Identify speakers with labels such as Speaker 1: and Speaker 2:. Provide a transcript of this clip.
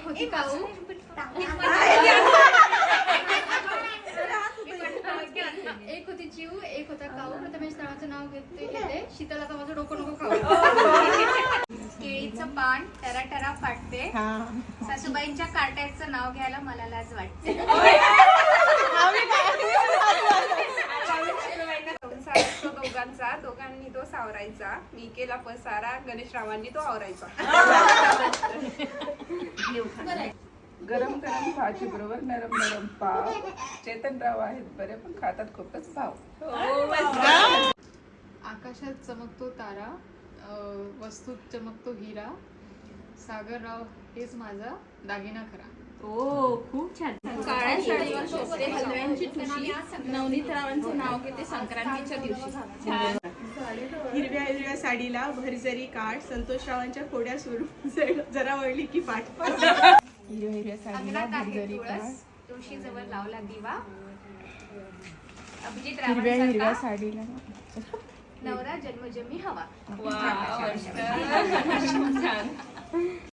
Speaker 1: होती काऊ, एक होती चिऊ, एक होता काऊ. प्रथमेश नावाचं नाव घेते. शीतल आता माझं डोकं नको खाऊ. केळीचं पान टरा टरा फाटते. सासूबाईंच्या काट्याचं नाव घ्यायला मला लाज वाटते.
Speaker 2: दोघांनी तो सावरायचा. मी केला पसारा, गणेशरावांनी तो आवरायचा. गरम गरम भाजी बरोबर नरम नरम पाव. चेतनराव आहेत बरे पण खातात खूपच भाव.
Speaker 1: आकाशात चमकतो तारा, वस्तूत चमकतो हिरा. सागरराव हेच माझा दागिना खरा.
Speaker 3: खूप छान.
Speaker 4: काळ्या साडीवर शोभते हलव्यांची ठुशी. नवनीतरावांचे नाव घेते संक्रांतीच्या दिवशी.
Speaker 5: हिरव्या हिरव्या साडीला भरजरी काठ. संतोषरावांच्या खोड्या सोडून जरा वळली की पाठ.
Speaker 2: हिरव्या हिरव्या साडीला भरजरी काठ.
Speaker 4: तुळशी जवळ लावला दिवा. अभिजित
Speaker 2: हिरव्या हिरव्या
Speaker 4: रावांचा
Speaker 2: साडीला
Speaker 4: नवरा जन्मजन्मी हवा.
Speaker 3: वा, मस्त. छान.